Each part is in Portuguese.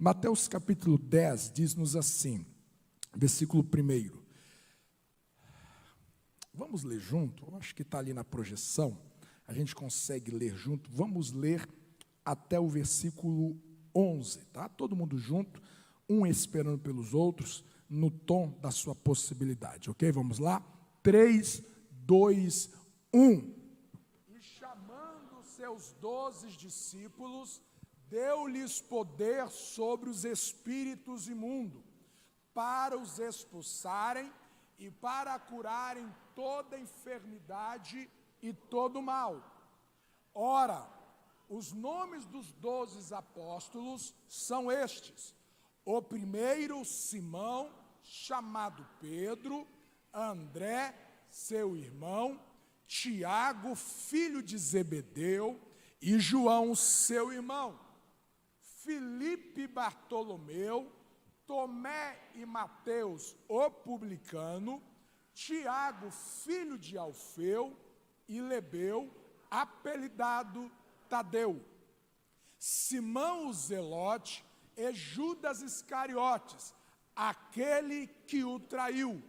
Mateus capítulo 10 diz-nos assim, versículo 1. Vamos ler junto? Eu acho que está ali na projeção. A gente consegue ler junto. Vamos ler até o versículo 11, tá? Todo mundo junto, um esperando pelos outros, no tom da sua possibilidade, ok? Vamos lá? 3, 2, 1. E chamando seus 12 discípulos, deu-lhes poder sobre os espíritos imundos, para os expulsarem e para curarem toda enfermidade e todo mal. Ora, os nomes dos 12 apóstolos são estes: o primeiro, Simão, chamado Pedro, André, seu irmão, Tiago, filho de Zebedeu, e João, seu irmão, Filipe e Bartolomeu, Tomé e Mateus, o publicano, Tiago, filho de Alfeu, e Lebeu, apelidado Tadeu, Simão o Zelote e Judas Iscariotes, aquele que o traiu.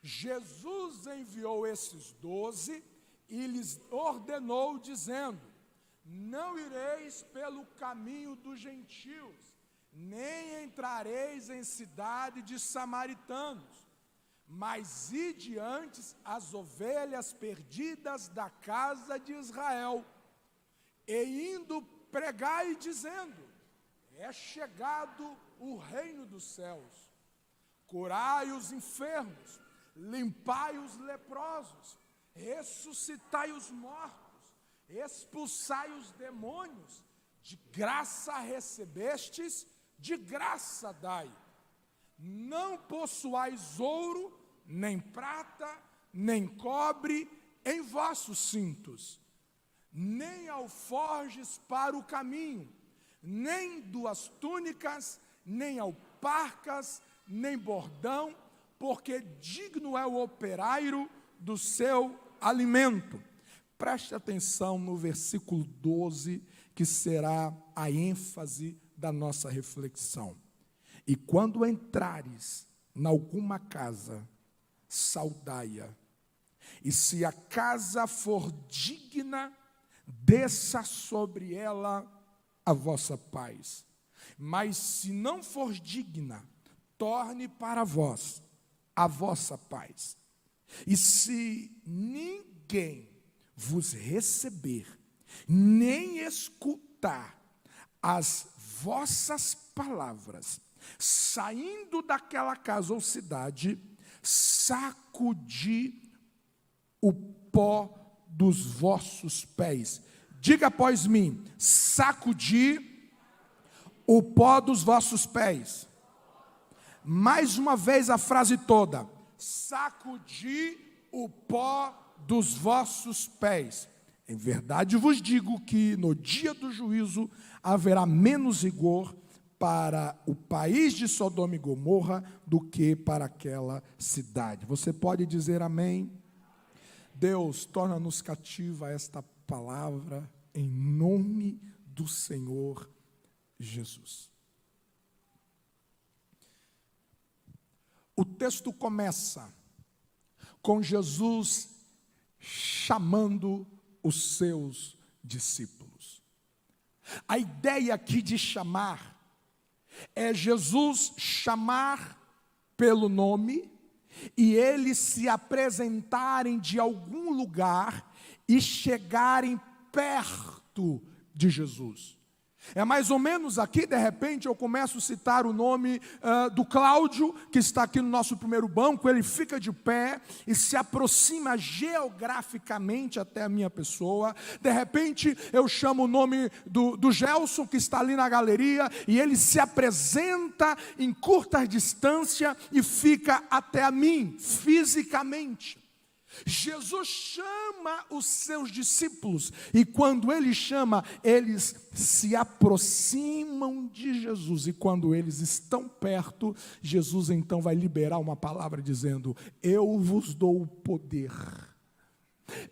Jesus enviou esses 12 e lhes ordenou, dizendo: não ireis pelo caminho dos gentios, nem entrareis em cidade de samaritanos, mas ide antes as ovelhas perdidas da casa de Israel. E indo pregai dizendo: é chegado o reino dos céus. Curai os enfermos, limpai os leprosos, ressuscitai os mortos, expulsai os demônios. De graça recebestes, de graça dai. Não possuais ouro, nem prata, nem cobre em vossos cintos, nem alforjes para o caminho, nem 2 túnicas, nem alparcas, nem bordão, porque digno é o operário do seu alimento. Preste atenção no versículo 12, que será a ênfase da nossa reflexão. E quando entrares em alguma casa, saudai-a. E se a casa for digna, desça sobre ela a vossa paz. Mas se não for digna, torne para vós a vossa paz. E se ninguém vos receber, nem escutar as vossas palavras, saindo daquela casa ou cidade, sacudi o pó dos vossos pés. Diga após mim: sacudi o pó dos vossos pés. Mais uma vez a frase toda: sacudi o pó dos vossos pés. Em verdade vos digo que no dia do juízo haverá menos rigor para o país de Sodoma e Gomorra do que para aquela cidade. Você pode dizer amém? Deus, torna-nos cativa a esta palavra, em nome do Senhor Jesus. O texto começa com Jesus chamando os seus discípulos. A ideia aqui de chamar é Jesus chamar pelo nome e eles se apresentarem de algum lugar e chegarem perto de Jesus. É mais ou menos aqui, de repente, eu começo a citar o nome do Cláudio, que está aqui no nosso primeiro banco. Ele fica de pé e se aproxima geograficamente até a minha pessoa. De repente, eu chamo o nome do Gelson, que está ali na galeria, e ele se apresenta em curta distância e fica até a mim, fisicamente. Jesus chama os seus discípulos, e quando ele chama, eles se aproximam de Jesus, e quando eles estão perto, Jesus então vai liberar uma palavra dizendo: eu vos dou o poder,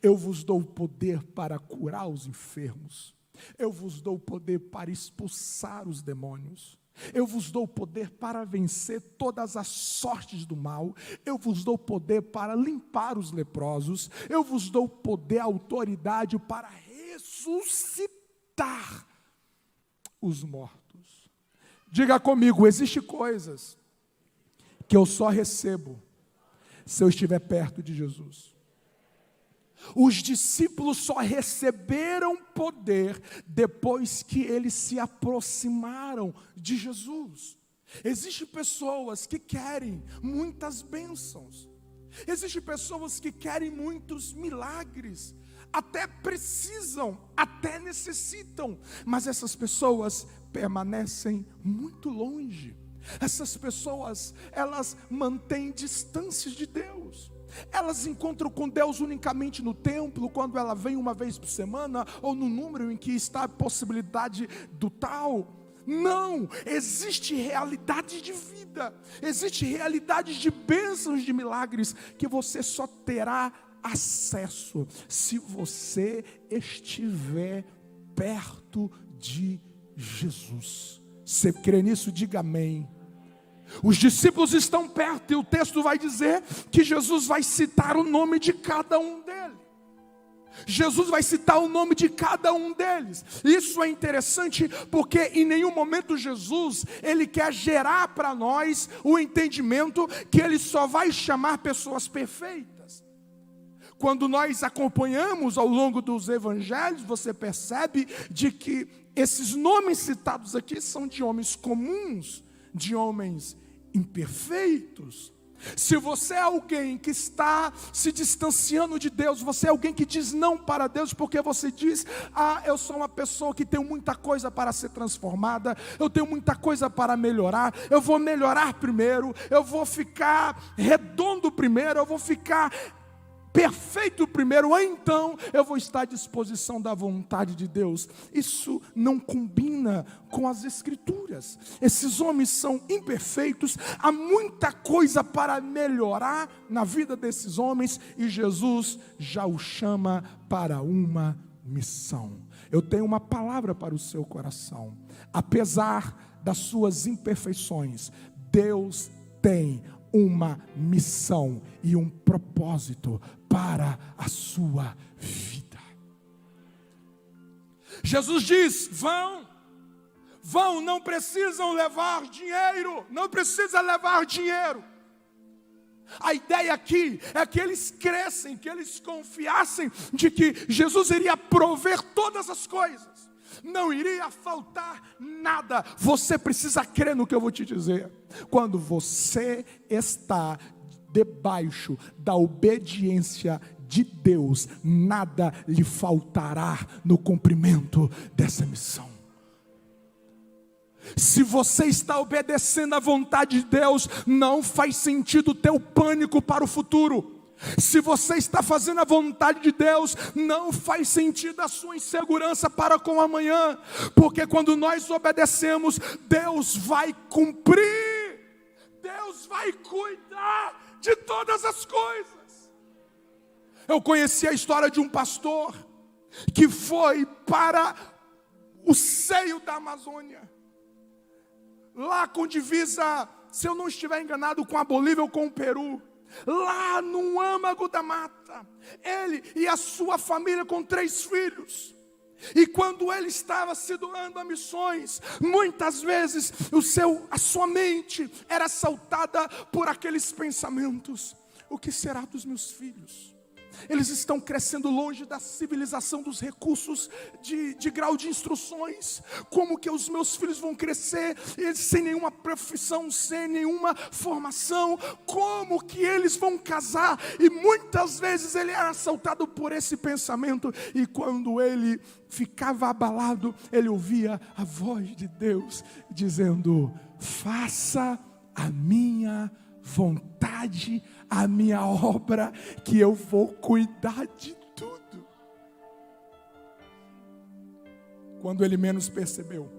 eu vos dou o poder para curar os enfermos, eu vos dou o poder para expulsar os demônios, Eu vos dou poder para vencer todas as sortes do mal. Eu vos dou poder para limpar os leprosos. Eu vos dou poder, autoridade para ressuscitar os mortos. Diga comigo, existem coisas que eu só recebo se eu estiver perto de Jesus. Os discípulos só receberam poder depois que eles se aproximaram de Jesus. Existem pessoas que querem muitas bênçãos. Existem pessoas que querem muitos milagres. Até precisam, até necessitam. Mas essas pessoas permanecem muito longe. Essas pessoas, elas mantêm distâncias de Deus. Elas encontram com Deus unicamente no templo, quando ela vem uma vez por semana, ou no número em que está a possibilidade do tal. Não, existe realidade de vida, existe realidade de bênçãos, de milagres, que você só terá acesso se você estiver perto de Jesus. Você crê nisso? Diga amém. Os discípulos estão perto e o texto vai dizer que Jesus vai citar o nome de cada um deles. Jesus vai citar o nome de cada um deles. Isso é interessante porque em nenhum momento Jesus, ele quer gerar para nós o entendimento que ele só vai chamar pessoas perfeitas. Quando nós acompanhamos ao longo dos evangelhos, você percebe de que esses nomes citados aqui são de homens comuns, de homens imperfeitos. Se você é alguém que está se distanciando de Deus, você é alguém que diz não para Deus, porque você diz, eu sou uma pessoa que tenho muita coisa para ser transformada, eu tenho muita coisa para melhorar, eu vou melhorar primeiro, eu vou ficar redondo primeiro, eu vou ficar perfeito primeiro, ou então eu vou estar à disposição da vontade de Deus. Isso não combina com as Escrituras. Esses homens são imperfeitos, há muita coisa para melhorar na vida desses homens, e Jesus já o chama para uma missão. Eu tenho uma palavra para o seu coração. Apesar das suas imperfeições, Deus tem uma missão e um propósito para a sua vida. Jesus diz: vão, não precisam levar dinheiro, não precisa levar dinheiro. A ideia aqui é que eles crescem, que eles confiassem de que Jesus iria prover todas as coisas. Não iria faltar nada. Você precisa crer no que eu vou te dizer. Quando você está debaixo da obediência de Deus, nada lhe faltará no cumprimento dessa missão. Se você está obedecendo à vontade de Deus, não faz sentido ter o pânico para o futuro. Se você está fazendo a vontade de Deus, não faz sentido a sua insegurança para com amanhã, porque quando nós obedecemos, Deus vai cumprir, Deus vai cuidar de todas as coisas. Eu conheci a história de um pastor que foi para o seio da Amazônia, lá com divisa, se eu não estiver enganado, com a Bolívia ou com o Peru. Lá no âmago da mata, ele e a sua família com 3 filhos. E quando ele estava se doando a missões, muitas vezes a sua mente era assaltada por aqueles pensamentos: o que será dos meus filhos? Eles estão crescendo longe da civilização, dos recursos de grau de instruções. Como que os meus filhos vão crescer sem nenhuma profissão, sem nenhuma formação? Como que eles vão casar? E muitas vezes ele era assaltado por esse pensamento. E quando ele ficava abalado, ele ouvia a voz de Deus dizendo: faça a minha vontade, a minha obra, que eu vou cuidar de tudo. Quando ele menos percebeu,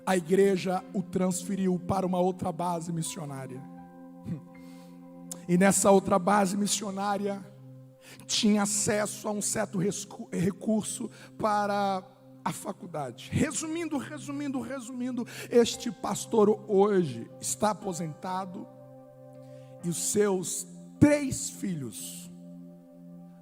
a igreja o transferiu para uma outra base missionária. E nessa outra base missionária tinha acesso a um certo recurso para a faculdade. Resumindo, este pastor hoje está aposentado e os seus 3 filhos,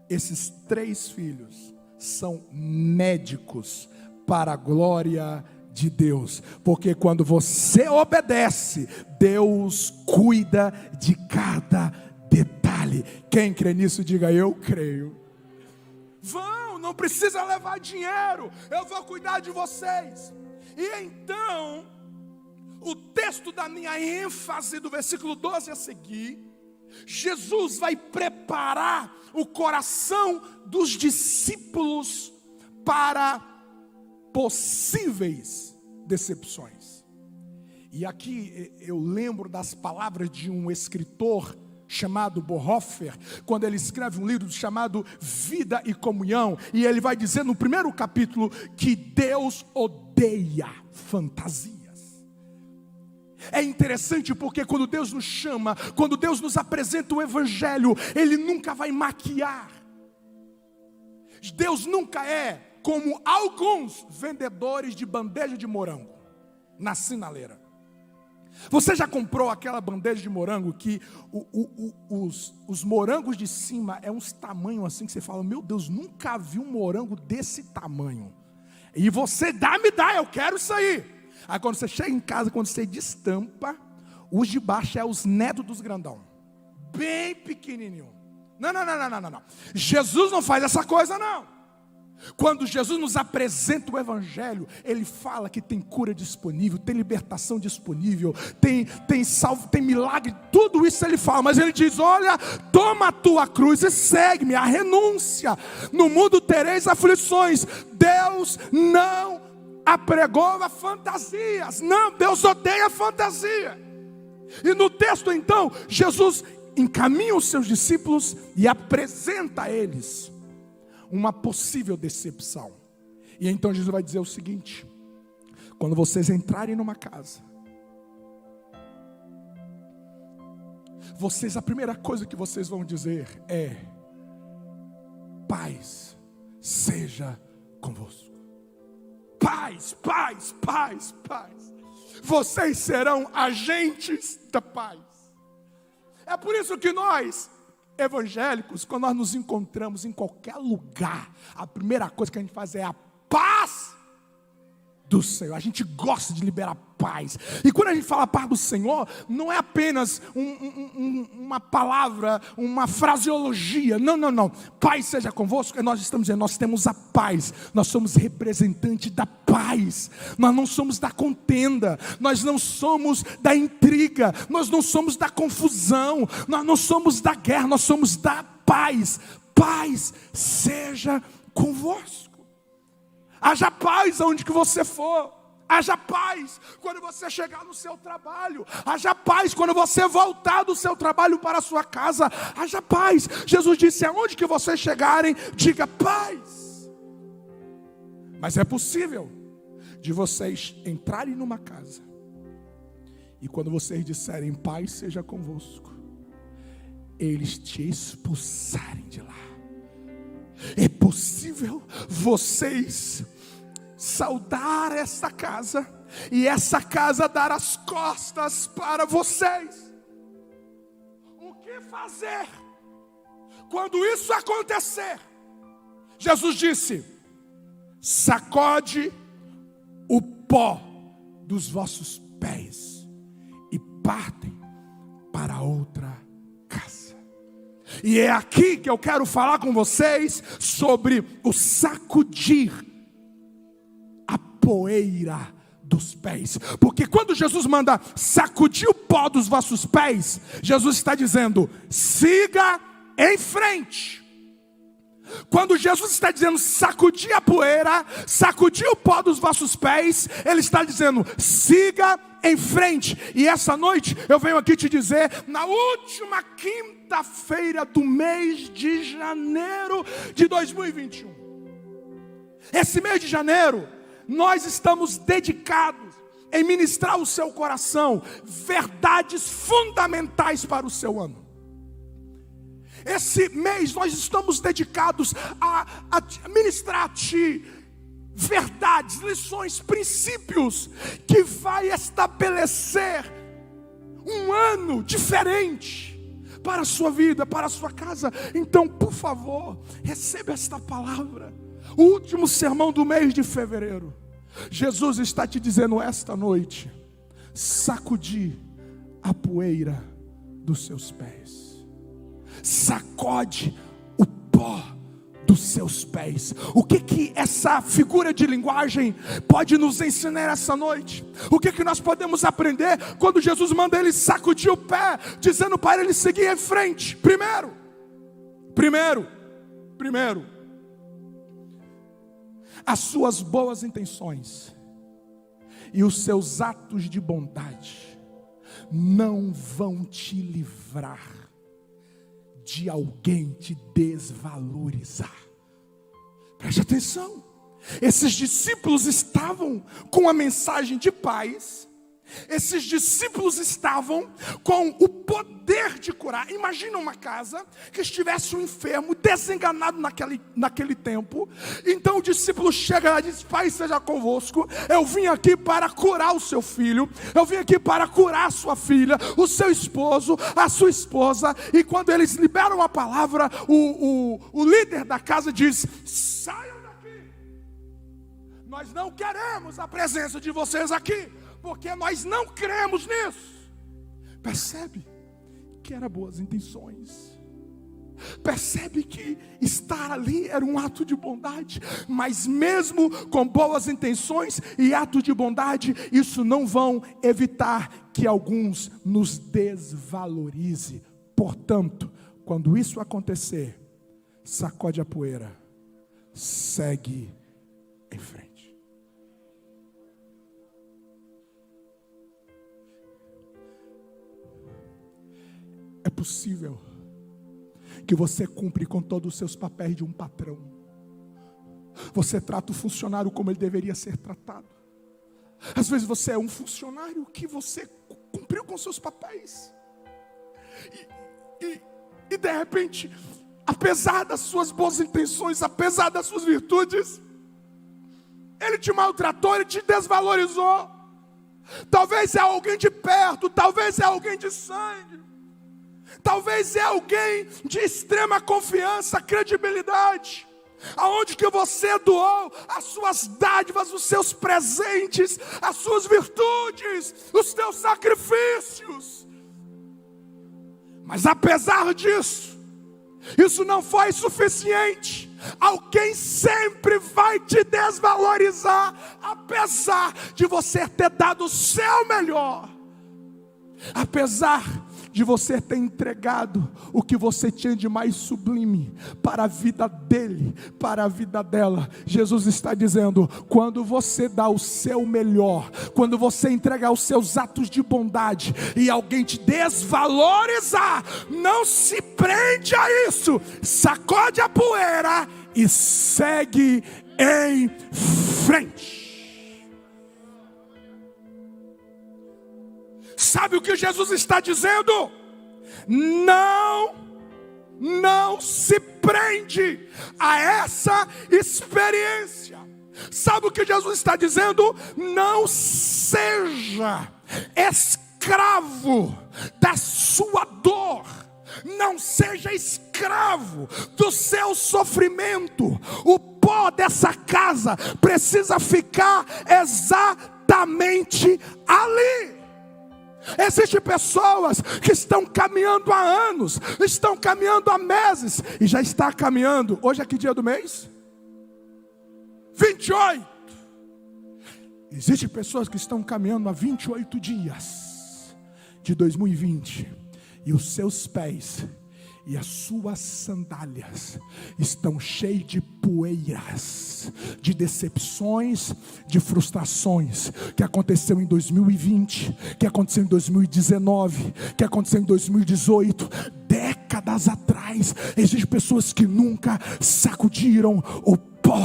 esses 3 filhos são médicos para a glória de Deus, porque quando você obedece, Deus cuida de cada detalhe. Quem crê nisso, diga: eu creio. Não precisa levar dinheiro, eu vou cuidar de vocês. E então, o texto da minha ênfase do versículo 12 a seguir, Jesus vai preparar o coração dos discípulos para possíveis decepções. E aqui eu lembro das palavras de um escritor chamado Bonhoeffer, quando ele escreve um livro chamado Vida e Comunhão, e ele vai dizer no primeiro capítulo que Deus odeia fantasias. É interessante porque quando Deus nos chama, quando Deus nos apresenta o Evangelho, Ele nunca vai maquiar. Deus nunca é como alguns vendedores de bandeja de morango na sinaleira. Você já comprou aquela bandeja de morango que os morangos de cima é uns tamanhos assim que você fala: meu Deus, nunca vi um morango desse tamanho. E você me dá, eu quero isso aí. Aí quando você chega em casa, quando você destampa, os de baixo é os netos dos grandão, bem pequenininho. Não. Jesus não faz essa coisa não. Quando Jesus nos apresenta o Evangelho, Ele fala que tem cura disponível, tem libertação disponível, tem salvo, tem milagre, tudo isso Ele fala. Mas Ele diz: olha, toma a tua cruz e segue-me, a renúncia. No mundo tereis aflições. Deus não apregou a fantasias. Não, Deus odeia a fantasia. E no texto então, Jesus encaminha os seus discípulos e apresenta a eles uma possível decepção. E então Jesus vai dizer o seguinte: quando vocês entrarem numa casa, a primeira coisa que vocês vão dizer é: paz seja convosco. Paz. Vocês serão agentes da paz. É por isso que nós, evangélicos, quando nós nos encontramos em qualquer lugar, a primeira coisa que a gente faz é a paz do Senhor. A gente gosta de liberar paz. E quando a gente fala paz do Senhor, não é apenas uma palavra, uma fraseologia. Não. Paz seja convosco. Nós estamos dizendo, nós temos a paz. Nós somos representantes da paz. Nós não somos da contenda. Nós não somos da intriga. Nós não somos da confusão. Nós não somos da guerra. Nós somos da paz. Paz seja convosco. Haja paz aonde que você for. Haja paz quando você chegar no seu trabalho. Haja paz quando você voltar do seu trabalho para a sua casa. Haja paz. Jesus disse: aonde que vocês chegarem, diga paz. Mas é possível de vocês entrarem numa casa e quando vocês disserem paz seja convosco, eles te expulsarem de lá. É possível vocês saudar essa casa e essa casa dar as costas para vocês. O que fazer quando isso acontecer? Jesus disse: sacode o pó dos vossos pés e partem para outra casa. E é aqui que eu quero falar com vocês sobre o sacudir a poeira dos pés. Porque quando Jesus manda sacudir o pó dos vossos pés, Jesus está dizendo: siga em frente. Quando Jesus está dizendo sacudir a poeira, sacudir o pó dos vossos pés, Ele está dizendo siga em frente. E essa noite eu venho aqui te dizer, na última quinta-feira do mês de janeiro de 2021, esse mês de janeiro, nós estamos dedicados em ministrar ao seu coração verdades fundamentais para o seu ano. Esse mês nós estamos dedicados a ministrar a ti verdades, lições, princípios que vai estabelecer um ano diferente para a sua vida, para a sua casa. Então, por favor, receba esta palavra. O último sermão do mês de fevereiro. Jesus está te dizendo esta noite: sacudi a poeira dos seus pés. Sacode o pó dos seus pés. O que essa figura de linguagem pode nos ensinar essa noite? O que nós podemos aprender quando Jesus manda ele sacudir o pé, dizendo para ele seguir em frente? Primeiro, as suas boas intenções e os seus atos de bondade não vão te livrar de alguém te desvalorizar. Preste atenção. Esses discípulos estavam com a mensagem de paz. Esses discípulos estavam com o poder de curar. Imagina uma casa que estivesse um enfermo, desenganado naquele tempo. Então o discípulo chega lá e diz: Pai, seja convosco. Eu vim aqui para curar o seu filho. Eu vim aqui para curar a sua filha, o seu esposo, a sua esposa. E quando eles liberam a palavra, o líder da casa diz: saiam daqui. Nós não queremos a presença de vocês aqui, porque nós não cremos nisso. Percebe que era boas intenções. Percebe que estar ali era um ato de bondade. Mas mesmo com boas intenções e ato de bondade, isso não vão evitar que alguns nos desvalorize. Portanto, quando isso acontecer, sacode a poeira, segue em frente. É possível que você cumpre com todos os seus papéis de um patrão. Você trata o funcionário como ele deveria ser tratado. Às vezes você é um funcionário que você cumpriu com seus papéis. E de repente, apesar das suas boas intenções, apesar das suas virtudes, ele te maltratou, ele te desvalorizou. Talvez é alguém de perto, talvez é alguém de sangue. Talvez é alguém de extrema confiança, credibilidade, aonde que você doou as suas dádivas, os seus presentes, as suas virtudes, os teus sacrifícios. Mas apesar disso, isso não foi suficiente. Alguém sempre vai te desvalorizar, apesar de você ter dado o seu melhor, apesar de você ter entregado o que você tinha de mais sublime para a vida dele, para a vida dela. Jesus está dizendo: quando você dá o seu melhor, quando você entregar os seus atos de bondade e alguém te desvalorizar, não se prende a isso, sacode a poeira e segue em frente. Sabe o que Jesus está dizendo? Não se prende a essa experiência. Sabe o que Jesus está dizendo? Não seja escravo da sua dor. Não seja escravo do seu sofrimento. O pó dessa casa precisa ficar exatamente ali. Existem pessoas que estão caminhando há anos, estão caminhando há meses, e já está caminhando. Hoje é que dia do mês? 28. Existem pessoas que estão caminhando há 28 dias de 2020, e os seus pés e as suas sandálias estão cheias de poeiras, de decepções, de frustrações, que aconteceu em 2020, que aconteceu em 2019, que aconteceu em 2018, décadas atrás. Existem pessoas que nunca sacudiram o pó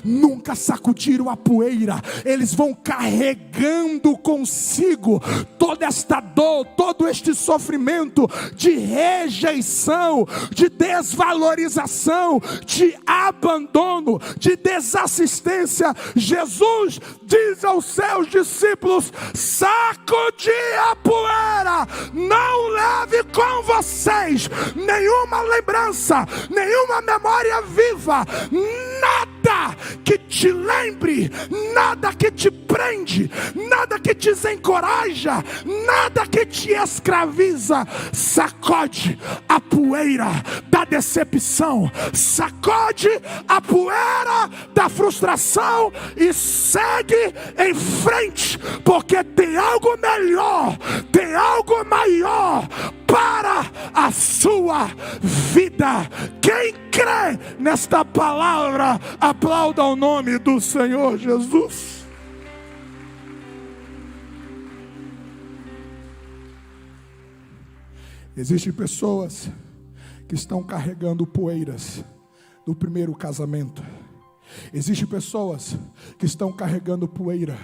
nunca sacudiram a poeira. Eles vão carregando consigo toda esta dor, todo este sofrimento de rejeição, de desvalorização, de abandono, de desassistência. Jesus diz aos seus discípulos: sacudi a poeira, não leve com vocês nenhuma lembrança, nenhuma memória viva, nada que te lembre, nada que te prende, nada que te desencoraja, nada que te escraviza. Sacode a poeira da decepção, sacode a poeira da frustração e segue em frente, porque tem algo melhor, tem algo maior para a sua vida. Quem crê nesta palavra, aplauda o nome do Senhor Jesus. Existem pessoas que estão carregando poeiras do primeiro casamento. Existem pessoas que estão carregando poeira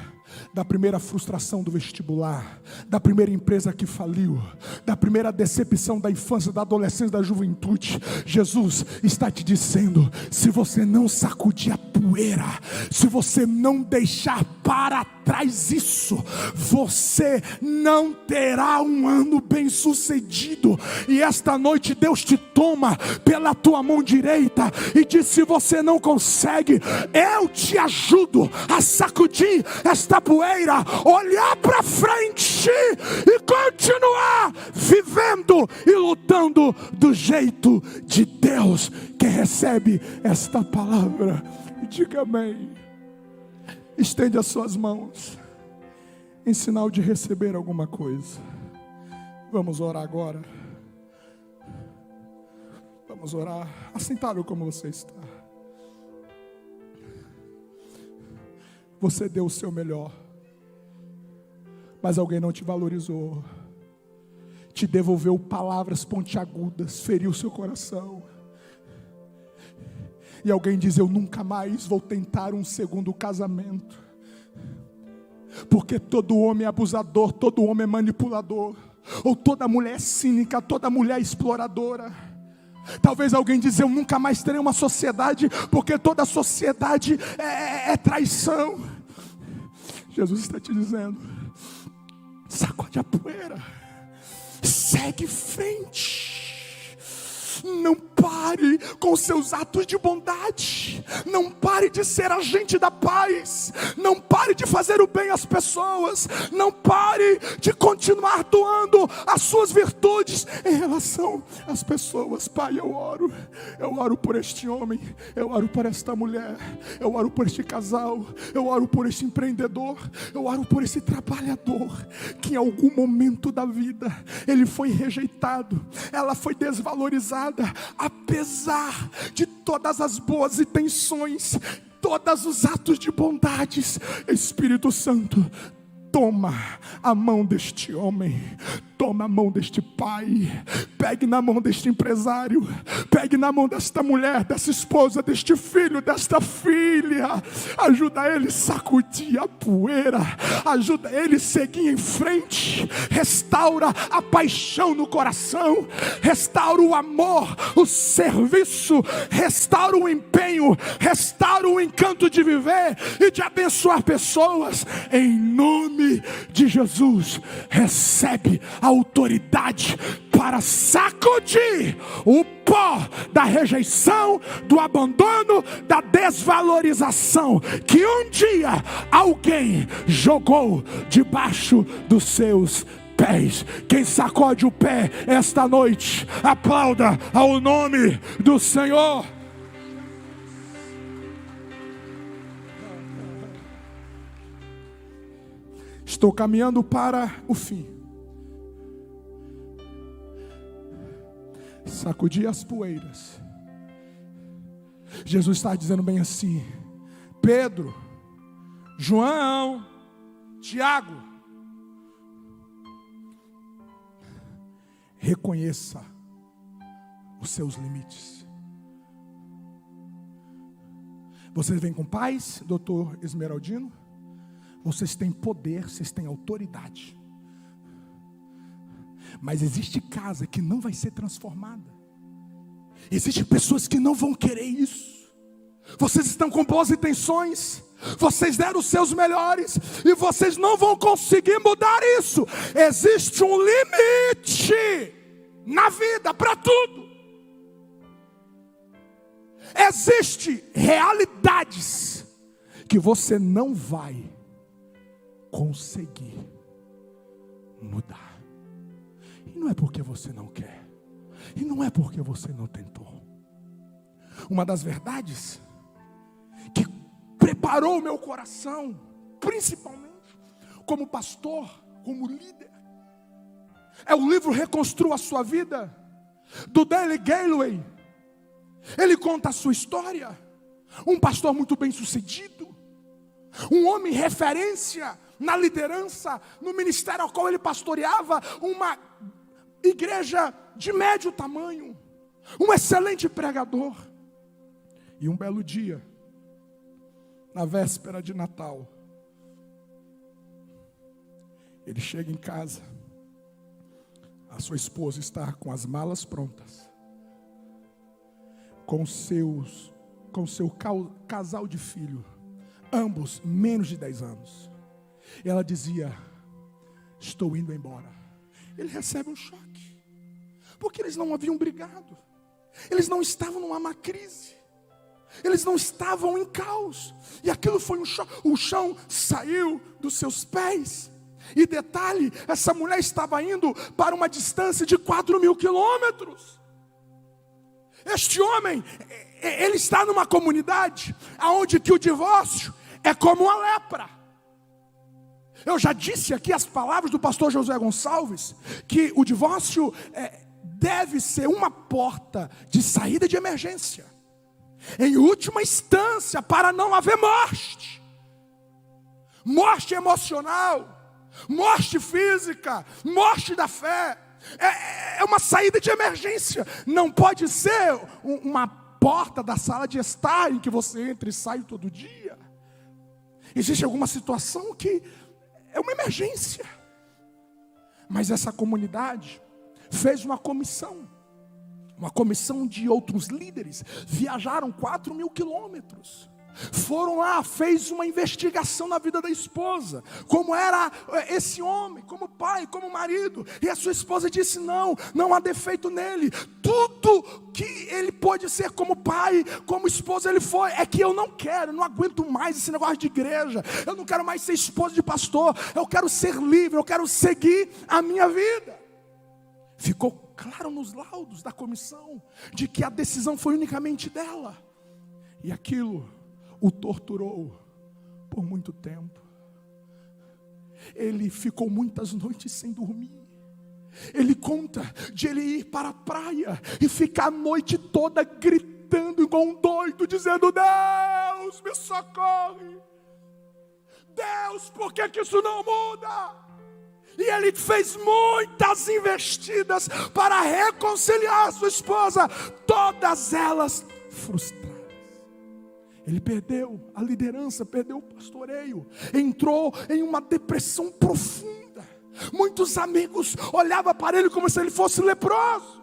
da primeira frustração do vestibular, da primeira empresa que faliu, da primeira decepção da infância, da adolescência, da juventude. Jesus está te dizendo: se você não sacudir a poeira, se você não deixar para trás isso, você não terá um ano bem sucedido. E esta noite Deus te toma pela tua mão direita e diz: se você não consegue, eu te ajudo a sacudir esta poeira, olhar para frente e continuar vivendo e lutando do jeito de Deus. Quem recebe esta palavra, diga amém. Estende as suas mãos em sinal de receber alguma coisa. Vamos orar agora. Vamos orar assentado como você está. Você deu o seu melhor, mas alguém não te valorizou, te devolveu palavras pontiagudas, feriu seu coração. E alguém diz: eu nunca mais vou tentar um segundo casamento, porque todo homem é abusador, todo homem é manipulador, ou toda mulher é cínica, toda mulher é exploradora. Talvez alguém diz: eu nunca mais terei uma sociedade, porque toda sociedade é traição. Jesus está te dizendo: sacode a poeira, segue em frente. Não pare com seus atos de bondade. Não pare de ser agente da paz. Não pare de fazer o bem às pessoas. Não pare de continuar doando as suas virtudes em relação às pessoas. Pai, eu oro por este homem, eu oro por esta mulher, eu oro por este casal, eu oro por este empreendedor, eu oro por esse trabalhador que em algum momento da vida ele foi rejeitado, ela foi desvalorizada. Apesar de todas as boas intenções, todos os atos de bondades, Espírito Santo, toma a mão deste homem, toma a mão deste pai, pegue na mão deste empresário, pegue na mão desta mulher, dessa esposa, deste filho, desta filha. Ajuda ele a sacudir a poeira, ajuda ele a seguir em frente. Restaura a paixão no coração, restaura o amor, o serviço, restaura o empenho, restaura o encanto de viver e de abençoar pessoas. Em nome de Jesus, recebe a autoridade para sacudir o pó da rejeição, do abandono, da desvalorização que um dia alguém jogou debaixo dos seus pés. Quem sacode o pé esta noite, aplauda ao nome do Senhor. Estou caminhando para o fim. Sacudir as poeiras. Jesus está dizendo bem assim: Pedro, João, Tiago, reconheça os seus limites. Vocês vêm com paz, doutor Esmeraldino? Vocês têm poder, vocês têm autoridade. Mas existe casa que não vai ser transformada. Existem pessoas que não vão querer isso. Vocês estão com boas intenções, vocês deram os seus melhores, e vocês não vão conseguir mudar isso. Existe um limite na vida para tudo. Existem realidades que você não vai conseguir mudar. E não é porque você não quer, e não é porque você não tentou. Uma das verdades que preparou o meu coração, principalmente como pastor, como líder, é o livro Reconstrua a Sua Vida, do Daley Galloway. Ele conta a sua história. Um pastor muito bem sucedido, um homem referência na liderança, no ministério ao qual ele pastoreava, uma igreja de médio tamanho, um excelente pregador. E um belo dia, na véspera de Natal, ele chega em casa, a sua esposa está com as malas prontas, com seu casal de filho, ambos menos de 10 anos. E ela dizia: estou indo embora. Ele recebe um choque, porque eles não haviam brigado, eles não estavam numa má crise, eles não estavam em caos, e aquilo foi um choque. O chão saiu dos seus pés. E detalhe, essa mulher estava indo para uma distância de 4.000 quilômetros. Este homem, ele está numa comunidade onde que o divórcio é como a lepra. Eu já disse aqui as palavras do pastor Josué Gonçalves, que o divórcio deve ser uma porta de saída de emergência, em última instância, para não haver morte. Morte emocional, morte física, morte da fé. É uma saída de emergência. Não pode ser uma porta da sala de estar em que você entra e sai todo dia. Existe alguma situação que é uma emergência. Mas essa comunidade fez uma comissão de outros líderes. Viajaram 4.000 quilômetros. Foram lá, fez uma investigação na vida da esposa, como era esse homem, como pai, como marido. E a sua esposa disse: não há defeito nele. Tudo que ele pôde ser como pai, como esposa, ele foi. É que eu não aguento mais esse negócio de igreja. Eu não quero mais ser esposa de pastor. Eu quero ser livre, eu quero seguir a minha vida. Ficou claro nos laudos da comissão de que a decisão foi unicamente dela. E aquilo o torturou por muito tempo. Ele ficou muitas noites sem dormir. Ele conta de ele ir para a praia e ficar a noite toda gritando igual um doido, dizendo: Deus, me socorre. Deus, por que isso não muda? E ele fez muitas investidas para reconciliar a sua esposa, todas elas frustradas. Ele perdeu a liderança, perdeu o pastoreio, entrou em uma depressão profunda. Muitos amigos olhavam para ele como se ele fosse leproso.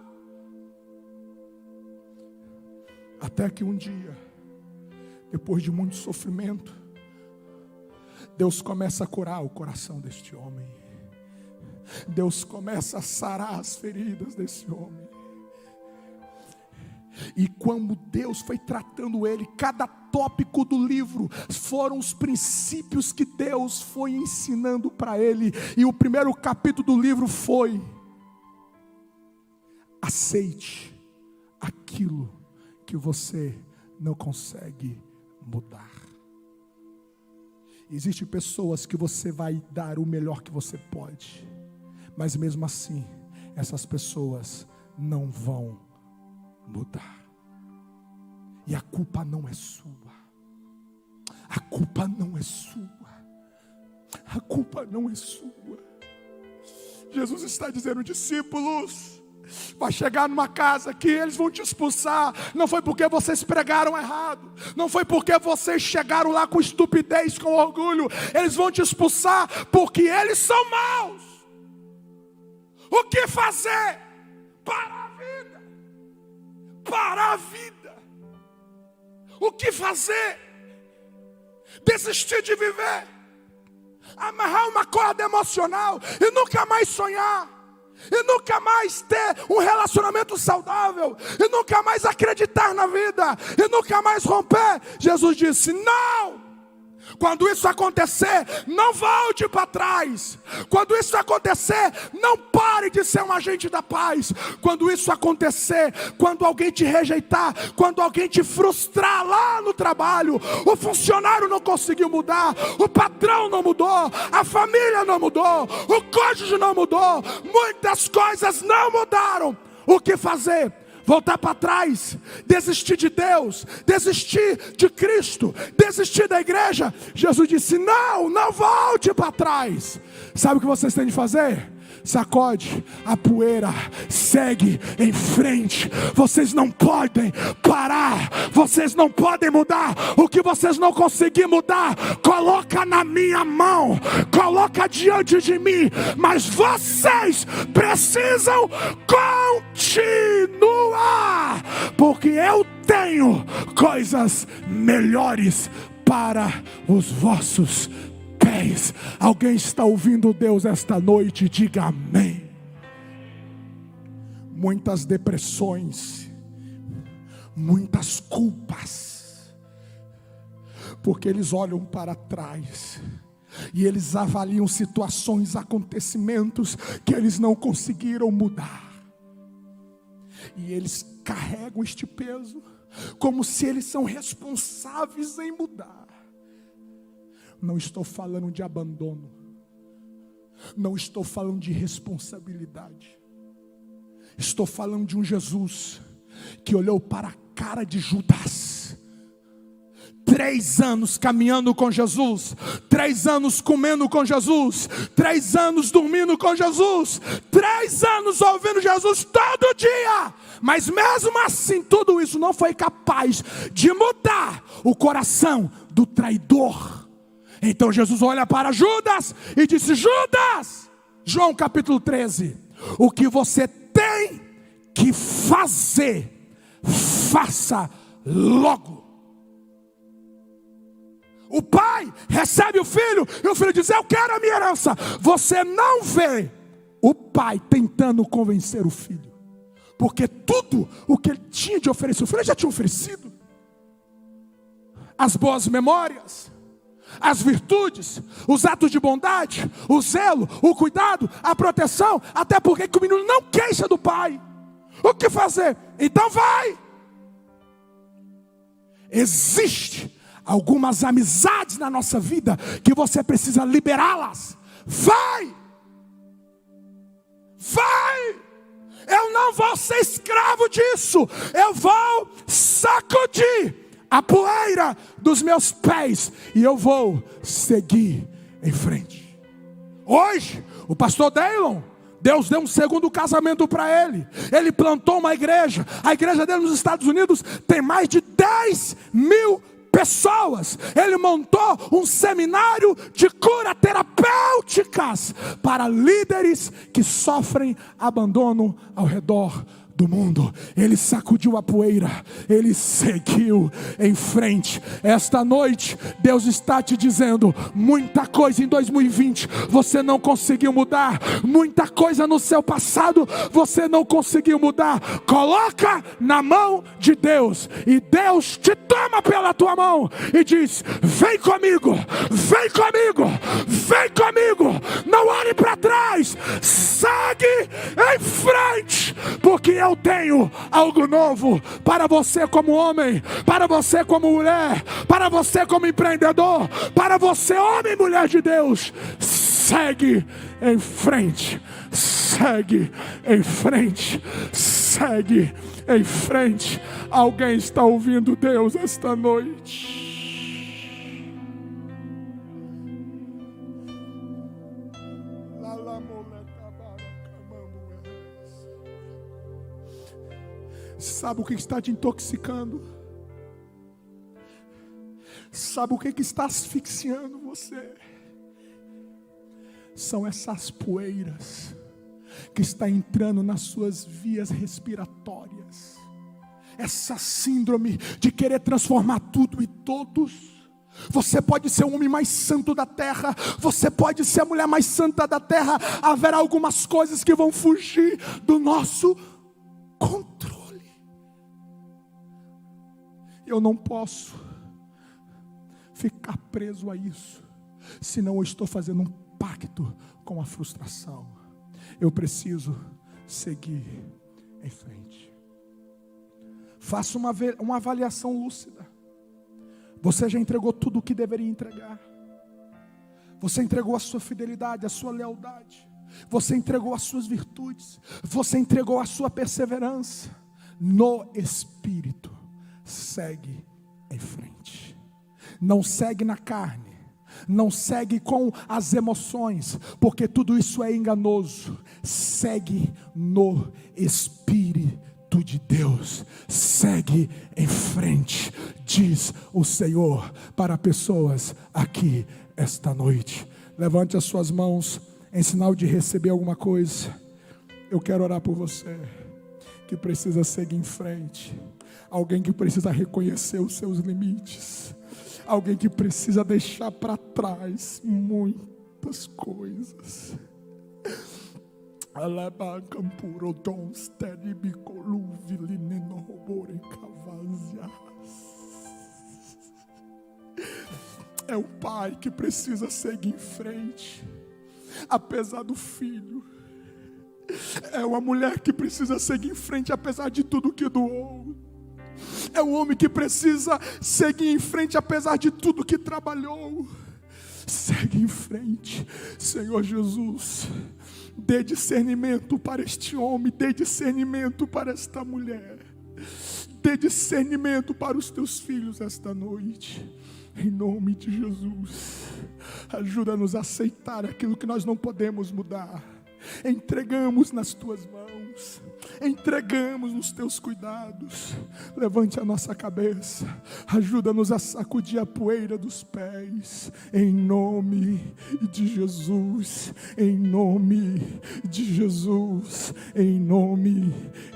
Até que um dia, depois de muito sofrimento, Deus começa a curar o coração deste homem. Deus começa a sarar as feridas desse homem. E quando Deus foi tratando ele, cada tópico do livro foram os princípios que Deus foi ensinando para ele. E o primeiro capítulo do livro foi: aceite aquilo que você não consegue mudar. Existem pessoas que você vai dar o melhor que você pode, mas mesmo assim, essas pessoas não vão mudar. E a culpa não é sua. A culpa não é sua. A culpa não é sua. Jesus está dizendo: discípulos, Vai chegar numa casa que eles vão te expulsar. Não foi porque vocês pregaram errado. Não foi porque vocês chegaram lá com estupidez, com orgulho. Eles vão te expulsar porque eles são maus. O que fazer? Para a vida. Para a vida. O que fazer? Desistir de viver. Amarrar uma corda emocional e nunca mais sonhar. E nunca mais ter um relacionamento saudável. E nunca mais acreditar na vida. E nunca mais romper. Jesus disse: não. Quando isso acontecer, não volte para trás. Quando isso acontecer, não pare de ser um agente da paz. Quando isso acontecer, quando alguém te rejeitar, quando alguém te frustrar lá no trabalho, o funcionário não conseguiu mudar, o patrão não mudou, a família não mudou, o cônjuge não mudou, muitas coisas não mudaram. O que fazer? Voltar para trás, desistir de Deus, desistir de Cristo, desistir da igreja. Jesus disse: não, não volte para trás. Sabe o que vocês têm de fazer? Sacode a poeira, segue em frente. Vocês não podem parar, vocês não podem mudar. O que vocês não conseguirem mudar, coloca na minha mão, coloca diante de mim. Mas vocês precisam continuar, porque eu tenho coisas melhores para os vossos pés. Alguém está ouvindo Deus esta noite? Diga amém. Muitas depressões, muitas culpas, porque eles olham para trás e eles avaliam situações, acontecimentos que eles não conseguiram mudar, e eles carregam este peso como se eles são responsáveis em mudar. Não estou falando de abandono. Não estou falando de responsabilidade. Estou falando de um Jesus que olhou para a cara de Judas. 3 anos caminhando com Jesus, 3 anos comendo com Jesus, 3 anos dormindo com Jesus, 3 anos ouvindo Jesus todo dia. Mas mesmo assim, tudo isso não foi capaz de mudar o coração do traidor. Então Jesus olha para Judas e disse: Judas, João capítulo 13, o que você tem que fazer, faça logo. O pai recebe o filho e o filho diz: eu quero a minha herança. Você não vê o pai tentando convencer o filho, porque tudo o que ele tinha de oferecer, o filho já tinha oferecido. As boas memórias, as virtudes, os atos de bondade, o zelo, o cuidado, a proteção. Até porque o menino não queixa do pai. O que fazer? Então vai. Existe algumas amizades na nossa vida que você precisa liberá-las. Vai. Vai. Eu não vou ser escravo disso. Eu vou sacudir a poeira dos meus pés e eu vou seguir em frente. Hoje, o pastor Daylon, Deus deu um segundo casamento para ele. Ele plantou uma igreja. A igreja dele nos Estados Unidos tem mais de 10.000 pessoas. Ele montou um seminário de cura terapêuticas para líderes que sofrem abandono ao redor do mundo. Ele sacudiu a poeira, ele seguiu em frente. Esta noite Deus está te dizendo: muita coisa em 2020 você não conseguiu mudar, muita coisa no seu passado você não conseguiu mudar. Coloca na mão de Deus, e Deus te toma pela tua mão e diz: vem comigo, vem comigo, vem comigo. Não olhe para trás, segue em frente, porque eu tenho algo novo para você como homem, para você como mulher, para você como empreendedor, para você homem e mulher de Deus. Segue em frente, segue em frente, segue em frente. Alguém está ouvindo Deus esta noite? Sabe o que está te intoxicando? Sabe o que está asfixiando você? São essas poeiras que está entrando nas suas vias respiratórias. Essa síndrome de querer transformar tudo e todos. Você pode ser o homem mais santo da terra, você pode ser a mulher mais santa da terra. Haverá algumas coisas que vão fugir do nosso controle. Eu não posso ficar preso a isso, senão eu estou fazendo um pacto com a frustração. Eu preciso seguir em frente. Faça uma avaliação lúcida. Você já entregou tudo o que deveria entregar. Você entregou a sua fidelidade, a sua lealdade. Você entregou as suas virtudes. Você entregou a sua perseverança. No Espírito, segue em frente. Não segue na carne. Não segue com as emoções, porque tudo isso é enganoso. Segue no Espírito de Deus. Segue em frente, diz o Senhor para pessoas aqui esta noite. Levante as suas mãos em sinal de receber alguma coisa. Eu quero orar por você que precisa seguir em frente. Alguém que precisa reconhecer os seus limites. Alguém que precisa deixar para trás muitas coisas. É o pai que precisa seguir em frente, apesar do filho. É uma mulher que precisa seguir em frente, apesar de tudo que doou. É um homem que precisa seguir em frente, apesar de tudo que trabalhou. Segue em frente, Senhor Jesus. Dê discernimento para este homem, dê discernimento para esta mulher. Dê discernimento para os teus filhos esta noite. Em nome de Jesus. Ajuda-nos a aceitar aquilo que nós não podemos mudar. Entregamos nas tuas mãos. Entregamos nos teus cuidados. Levante a nossa cabeça. Ajuda-nos a sacudir a poeira dos pés. Em nome de Jesus. Em nome de Jesus. Em nome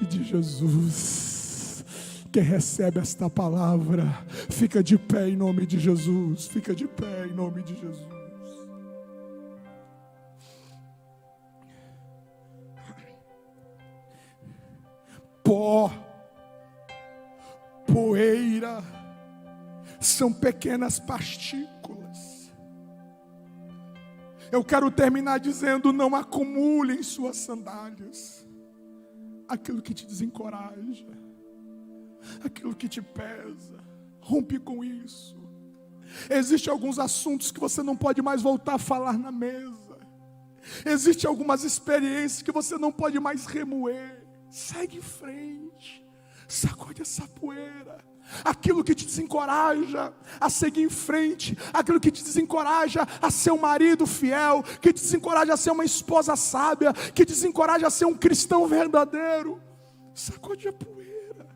de Jesus. Quem recebe esta palavra, fica de pé em nome de Jesus. Fica de pé em nome de Jesus. Pó, poeira, são pequenas partículas. Eu quero terminar dizendo: não acumule em suas sandálias aquilo que te desencoraja, aquilo que te pesa. Rompe com isso. Existem alguns assuntos que você não pode mais voltar a falar na mesa. Existem algumas experiências que você não pode mais remoer. Segue em frente, sacode essa poeira. Aquilo que te desencoraja a seguir em frente, aquilo que te desencoraja a ser um marido fiel, que te desencoraja a ser uma esposa sábia, que te desencoraja a ser um cristão verdadeiro, sacode a poeira.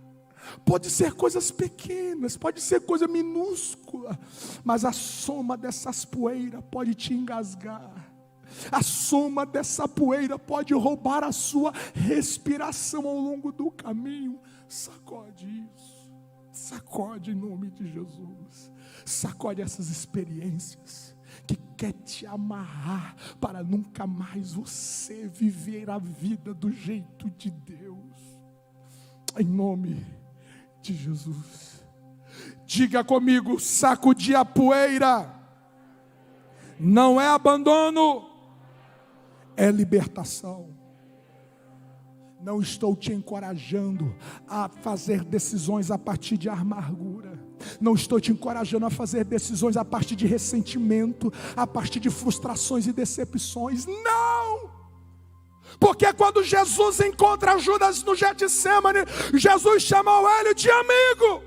Pode ser coisas pequenas, pode ser coisa minúscula, mas a soma dessas poeiras pode te engasgar. A soma dessa poeira pode roubar a sua respiração ao longo do caminho. Sacode isso. Sacode em nome de Jesus. Sacode essas experiências que quer te amarrar para nunca mais você viver a vida do jeito de Deus. Em nome de Jesus. Diga comigo: sacudir a poeira não é abandono, é libertação. Não estou te encorajando a fazer decisões a partir de amargura. Não estou te encorajando a fazer decisões a partir de ressentimento, a partir de frustrações e decepções. Não! Porque quando Jesus encontra Judas no Getsemane, Jesus chamou ele de amigo.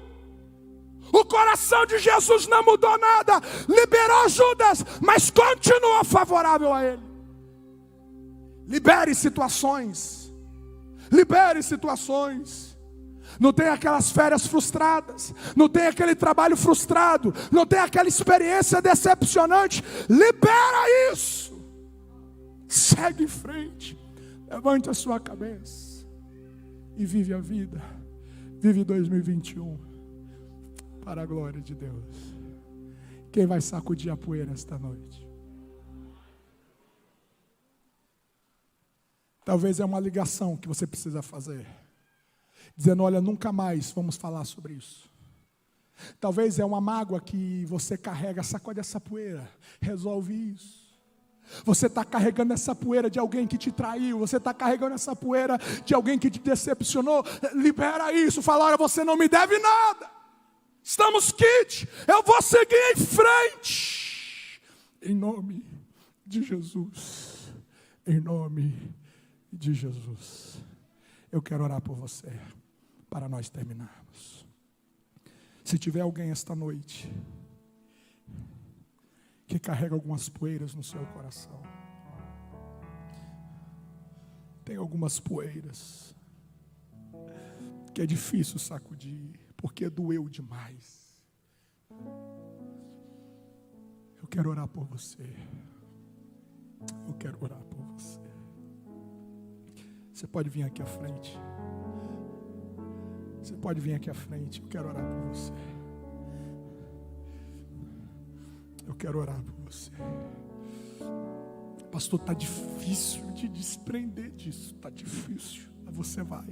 O coração de Jesus não mudou nada. Liberou Judas, mas continuou favorável a ele. Libere situações. Libere situações. não tem aquelas férias frustradas, não tem aquele trabalho frustrado, não tem aquela experiência decepcionante. Libera isso. Segue em frente. Levante a sua cabeça e vive a vida. Vive 2021 para a glória de Deus. Quem vai sacudir a poeira esta noite? Talvez é uma ligação que você precisa fazer, dizendo: olha, nunca mais vamos falar sobre isso. Talvez é uma mágoa que você carrega, sacode essa poeira, resolve isso. Você está carregando essa poeira de alguém que te traiu, você está carregando essa poeira de alguém que te decepcionou. Libera isso, fala: olha, você não me deve nada, estamos quites, eu vou seguir em frente, em nome de Jesus, em nome de Jesus. Eu quero orar por você, para nós terminarmos. Se tiver alguém esta noite que carrega algumas poeiras no seu coração, tem algumas poeiras que é difícil sacudir, porque doeu demais. Eu quero orar por você. Eu quero orar por você. Você pode vir aqui à frente. Você pode vir aqui à frente. Eu quero orar por você. Eu quero orar por você. Pastor, está difícil de desprender disso. Está difícil. Mas você vai.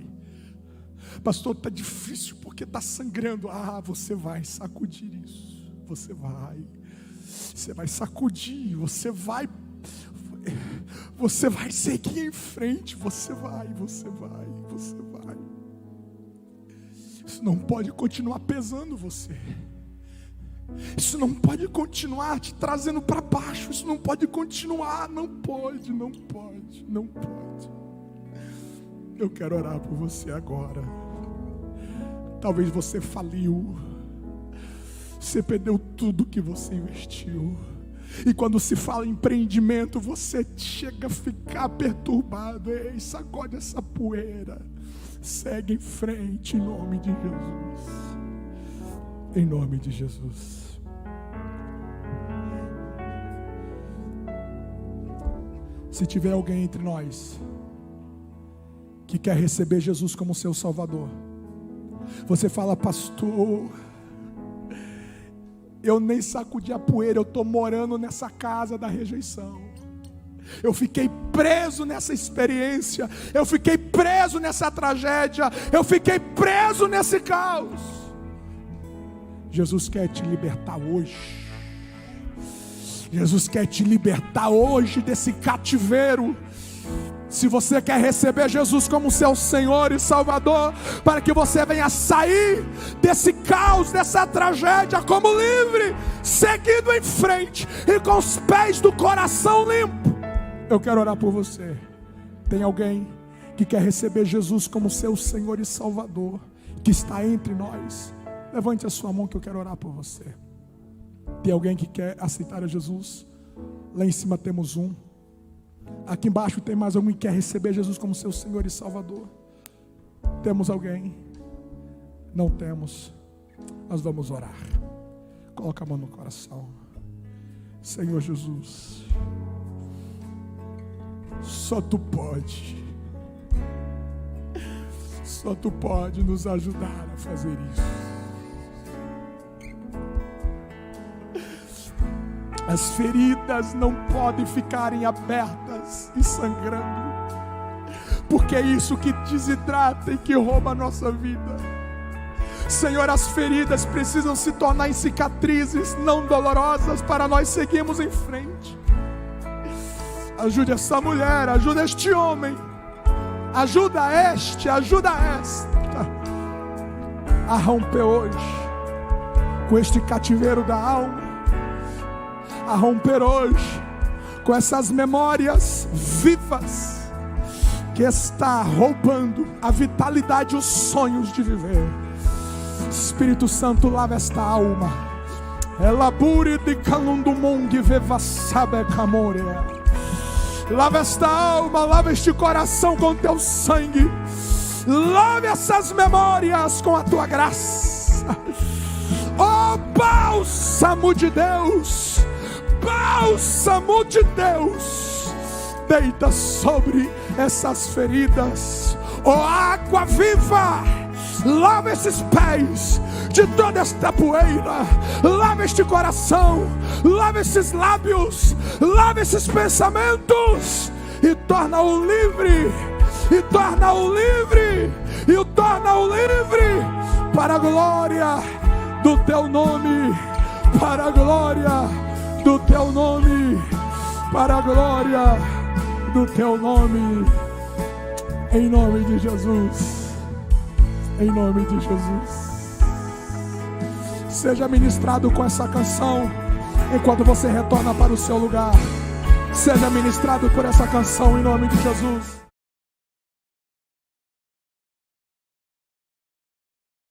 Pastor, está difícil porque está sangrando. Você vai sacudir isso. Você vai. Você vai sacudir. Você vai seguir em frente. Você vai. Isso não pode continuar pesando você. Isso não pode continuar te trazendo para baixo. Isso não pode continuar. Não pode. Eu quero orar por você agora. Talvez você faliu. Você perdeu tudo que você investiu. E quando se fala em empreendimento, você chega a ficar perturbado. Ei, sacode essa poeira. Segue em frente em nome de Jesus. Em nome de Jesus. Se tiver alguém entre nós que quer receber Jesus como seu Salvador, você fala: pastor, eu nem sacudi a poeira, eu estou morando nessa casa da rejeição. Eu fiquei preso nessa experiência, eu fiquei preso nessa tragédia, eu fiquei preso nesse caos. Jesus quer te libertar hoje. Jesus quer te libertar hoje desse cativeiro. Se você quer receber Jesus como seu Senhor e Salvador, para que você venha sair desse caos, dessa tragédia como livre, seguindo em frente e com os pés do coração limpo, eu quero orar por você. Tem alguém que quer receber Jesus como seu Senhor e Salvador, que está entre nós? Levante a sua mão que eu quero orar por você. Tem alguém que quer aceitar a Jesus? Lá em cima temos um. Aqui embaixo tem mais alguém que quer receber Jesus como seu Senhor e Salvador? Temos alguém? Não temos. Nós vamos orar. Coloca a mão no coração. Senhor Jesus, só Tu pode nos ajudar a fazer isso. As feridas não podem ficarem abertas e sangrando, porque é isso que desidrata e que rouba a nossa vida. Senhor, as feridas precisam se tornar em cicatrizes não dolorosas para nós seguirmos em frente. Ajude essa mulher, ajuda este homem, ajuda esta a romper hoje com este cativeiro da alma, a romper hoje com essas memórias vivas que está roubando a vitalidade e os sonhos de viver. Espírito Santo, lava esta alma. Elabure de calundumong vevassabe camorea. Lava esta alma, lava este coração com Teu sangue. lave essas memórias com a tua graça. Oh, bálsamo de Deus, bálsamo de Deus, deita sobre essas feridas. Oh, água viva, lava esses pés de toda esta poeira, lava este coração, lava esses lábios, lava esses pensamentos e torna-o livre, e torna-o livre, e o torna-o livre para a glória do teu nome, para a glória do teu nome, para a glória do teu nome, em nome de Jesus, em nome de Jesus. Seja ministrado com essa canção enquanto você retorna para o seu lugar. Seja ministrado por essa canção em nome de Jesus.